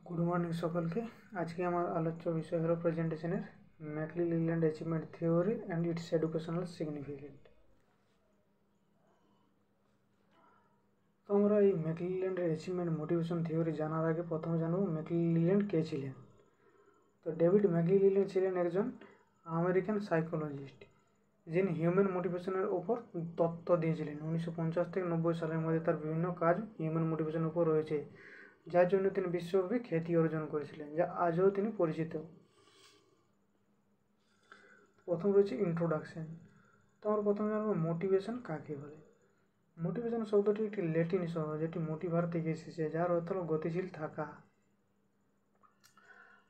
Good morning সকলকে। আজকে আমার আলোচ্য বিষয় হলো প্রেজেন্টেশনের McClelland achievement theory and its educational significant. তো আমরা এই ম্যাকলিল্যান্ডের অ্যাচিভমেন্ট মোটিভেশন থিওরি জানার আগে প্রথমে জানব ম্যাকলিল্যান্ড কে ছিলেন। তো ডেভিড ম্যাকলিল্যান্ড ছিলেন একজন আমেরিকান সাইকোলজিস্ট, যিনি হিউম্যান মোটিভেশনের উপর তত্ত্ব দিয়েছিলেন। 1950 থেকে 90 সালের মধ্যে তার বিভিন্ন কাজ হিউম্যান মোটিভেশনের উপর রয়েছে, যার জন্য তিনি বিশ্বব্যাপী খ্যাতি অর্জন করেছিলেন, যা আজও তিনি পরিচিত। প্রথম রয়েছে ইন্ট্রোডাকশন। তো আমরা প্রথমে জানবো মোটিভেশন কাকে বলে। মোটিভেশন শব্দটি একটি ল্যাটিন শব্দ, যেটি মোটিভার থেকে এসেছে, যার অর্থ হলো গতিশীল থাকা।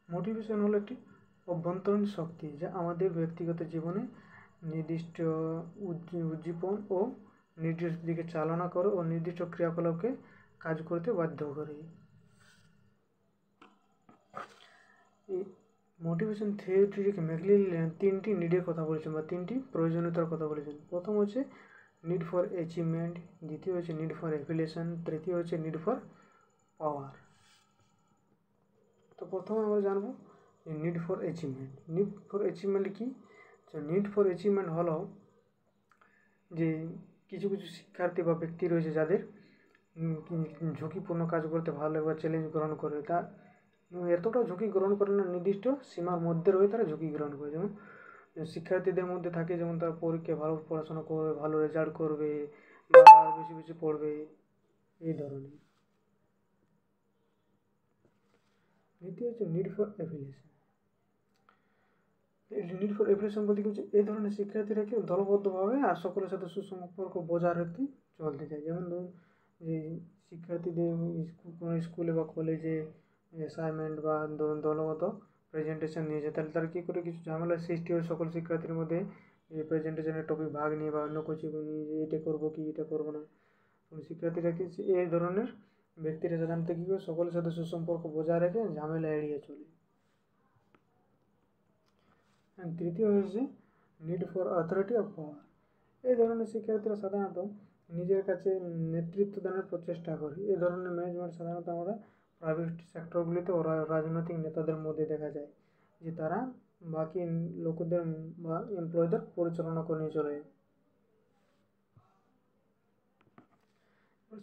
মোটিভেশন হলো একটি অভ্যন্তরীণ শক্তি যা আমাদের ব্যক্তিগত জীবনে নির্দিষ্ট উজ্জীবন ও নির্দিষ্ট দিকে চালনা করে ও নির্দিষ্ট ক্রিয়াকলাপকে কাজ করতে বাধ্য করে। এই মোটিভেশন থিওরিটিকে ম্যাকলিল্যান্ড তিনটি নিডের কথা বলেছেন বা তিনটি প্রয়োজনীয়তার কথা বলেছেন। প্রথম হচ্ছে নিড ফর অ্যাচিভমেন্ট, দ্বিতীয় হচ্ছে নিড ফর অ্যাফিলিয়েশন, তৃতীয় হচ্ছে নিড ফর পাওয়ার। তো প্রথমে আমরা জানবো need for achievement. Need for achievement কি? তো নিড ফর অ্যাচিভমেন্ট হলো যে কিছু কিছু শিক্ষার্থী বা ব্যক্তি রয়েছে যাদের ঝুঁকিপূর্ণ কাজ করতে ভালো লাগে বা চ্যালেঞ্জ গ্রহণ করে, তা এতটা ঝুঁকি গ্রহণ করে না, নির্দিষ্ট সীমার মধ্যে রয়ে তারা ঝুঁকি গ্রহণ করে। যেমন শিক্ষার্থীদের মধ্যে থাকে যেমন তারা পরীক্ষায় ভালো পড়াশোনা করবে, ভালো রেজাল্ট করবে বা বেশি বেশি পড়বে, এই ধরনের। দ্বিতীয় হচ্ছে need for affiliation. Need for affiliation বলতে কি হচ্ছে, এই ধরনের শিক্ষার্থীরা কেউ দলবদ্ধভাবে আর সকলের সাথে সুসম্পর্ক বজায় রাখতে চলতে চায়। যেমন ধরুন যে শিক্ষার্থীদের কোনো স্কুলে বা কলেজে অ্যাসাইনমেন্ট বা দলগত প্রেজেন্টেশন নিয়েছে, তাহলে তারা কী করে কিছু ঝামেলার সৃষ্টি হয় সকল শিক্ষার্থীর মধ্যে এই প্রেজেন্টেশনের টপিক ভাগ নিয়ে বা অন্য কিছু নিয়ে যে এটা করবো কি এটা করবো না। শিক্ষার্থীরা কি এই ধরনের ব্যক্তিরা সাধারণত কী করে সকলের সাথে সুসম্পর্ক বজায় রেখে ঝামেলা এড়িয়ে চলে। তৃতীয় হচ্ছে need for authority of power. এই ধরনের শিক্ষার্থীরা সাধারণত নিজের কাছে নেতৃত্ব দানের প্রচেষ্টা করে। এই ধরনের ম্যানেজমেন্ট সাধারণত আমরা প্রাইভেট সেক্টরগুলিতে ও রাজনৈতিক নেতাদের মধ্যে দেখা যায়, যে তারা বাকি লোকদের বা এমপ্লয়ীদের পরিচালনা করে নিয়ে চলে।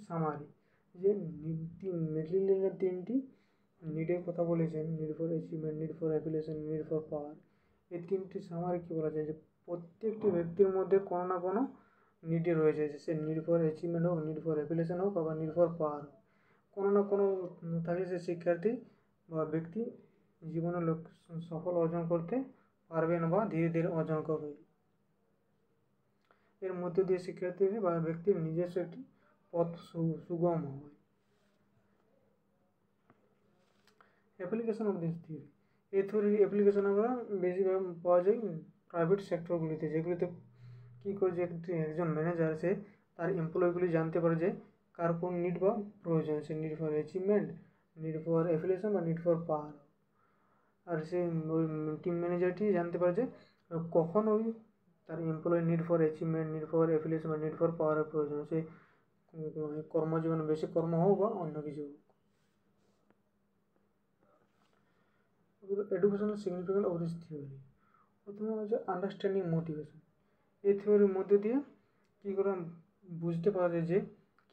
সামারি, যে ম্যাকলিল্যান্ডের তিনটি নিডের কথা বলেছেন, need for achievement, need for affiliation, need for পাওয়ার। এই তিনটি সামারি কী বলা যায়, যে প্রত্যেকটি ব্যক্তির মধ্যে কোনো না কোনো নিডে রয়েছে, যে সে নিড ফর অ্যাচিভমেন্ট হোক, নিড ফর অ্যাফিলিয়েশন হোক, আবার নিড ফর পাওয়ার হোক, কোনো না কোনো থাকে সে শিক্ষার্থী বা ব্যক্তি জীবনে সফল অর্জন করতে পারবেন বা ধীরে ধীরে অর্জন করবে। এর মধ্যে দিয়ে শিক্ষার্থী বা ব্যক্তির নিজস্ব একটি পথ সুগম হয়। অ্যাপ্লিকেশন অফ দিস থিওরি, এই থিওরির অ্যাপ্লিকেশন আমরা বেশিরভাগ পাওয়া যায় প্রাইভেট সেক্টরগুলিতে, যেগুলিতে কী করে যে একজন ম্যানেজার সে তার এমপ্লয়িগুলি জানতে পারে যে কার কোন নিড বা প্রয়োজন, সে need for achievement, need for affiliation বা নিড ফর পাওয়ার। আর সে ওই টিম ম্যানেজারটি জানতে পারে যে কখন ওই তার employee need for achievement, need for affiliation বা নিড ফর পাওয়ারের প্রয়োজন, সে কর্মজীবনে বেশি কর্ম হোক বা অন্য কিছু হোক। Educational significance of this theory. প্রথমে হচ্ছে আন্ডারস্ট্যান্ডিং মোটিভেশন। এই থিওরির মধ্যে দিয়ে কী করে বুঝতে পারা যায় যে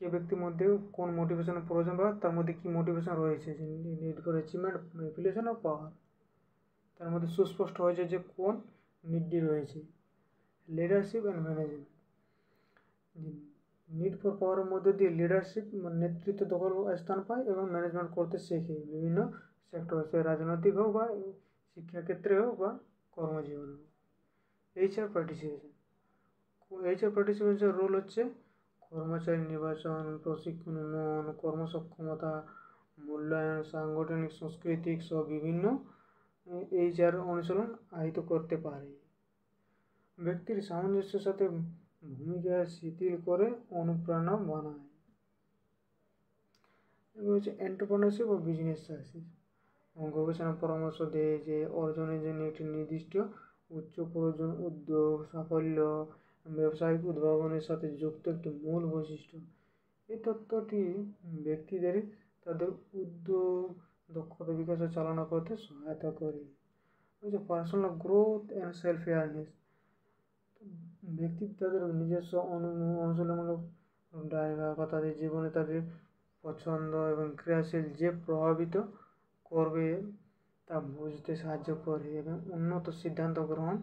কে ব্যক্তির মধ্যে কোন মোটিভেশনের প্রয়োজন বা তার মধ্যে কী মোটিভেশন রয়েছে, যে নিড ফর অ্যাচিভমেন্ট, অ্যাফিলিয়েশন আর পাওয়ার। তার মধ্যে সুস্পষ্ট হয়েছে যে কোন নিডটি রয়েছে। Leadership and management. Need for পাওয়ারের মধ্যে দিয়ে লিডারশিপ নেতৃত্ব দখল স্থান পায় এবং ম্যানেজমেন্ট করতে শেখে বিভিন্ন সেক্টর, সে রাজনৈতিক হোক বা শিক্ষাক্ষেত্রে হোক বা কর্মজীবনে হোক। HR participation. এইচআর পার্টিসিপেশনের রোল হচ্ছে কর্মচারী নির্বাচন, প্রশিক্ষণ, উন্নয়ন, কর্মসক্ষমতা, মূল্যায়ন, সাংগঠনিক, সাংস্কৃতিক সহ বিভিন্ন এইচআর অনুশীলন আহিত করতে পারে। ব্যক্তির সামঞ্জস্যের সাথে ভূমিকা শিথিল করে অনুপ্রেরণা বানায়। এগুলো হচ্ছে এন্টারপ্রেনারশিপ ও বিজনেস সাকসেস। গবেষণা পরামর্শ দেয় যে অর্জনের জন্য একটি নির্দিষ্ট উচ্চ প্রয়োজন উদ্যোগ সাফল্য ব্যবসায়িক উদ্ভাবনের সাথে যুক্ত একটি মূল বৈশিষ্ট্য। এই তত্ত্বটি ব্যক্তিদের তাদের উদ্যোগ দক্ষতা বিকাশ ও চালনা করতে সহায়তা করে। Personal growth and self awareness, ব্যক্তি তাদের নিজস্ব অনুশীলনমূলক ড্রাইভার বা তাদের জীবনে তাদের পছন্দ এবং ক্রিয়াশীল যে প্রভাবিত করবে তা বুঝতে সাহায্য করে এবং উন্নত সিদ্ধান্ত গ্রহণ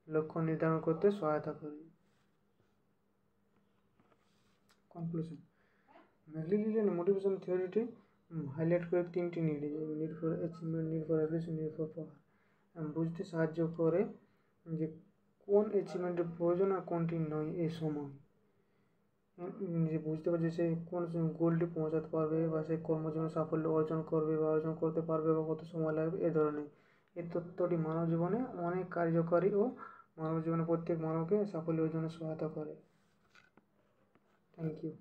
লক্ষ্য নির্ধারণ করতে সহায়তা করে। কনক্লুশন, ম্যাকলিলিন মোটিভেশন থিওরিটি হাইলাইট করে তিনটি need for achievement, need for ability, need for পাওয়ার। বুঝতে সাহায্য করে যে কোন অ্যাচিভমেন্টের প্রয়োজন আর কোনটি নয় এই সময়। যে বুঝতে পারছে সে কোন গোলটি পৌঁছাতে পারবে বা সে কর্মজীবনে সাফল্য অর্জন করবে বা অর্জন করতে পারবে বা কত সময় লাগবে এ ধরনের। এই তথ্যটি মানব জীবনে অনেক কার্যকরী ও মানব জীবনে প্রত্যেক মানবকে সাফল্য অর্জনে সহায়তা করে। Thank you.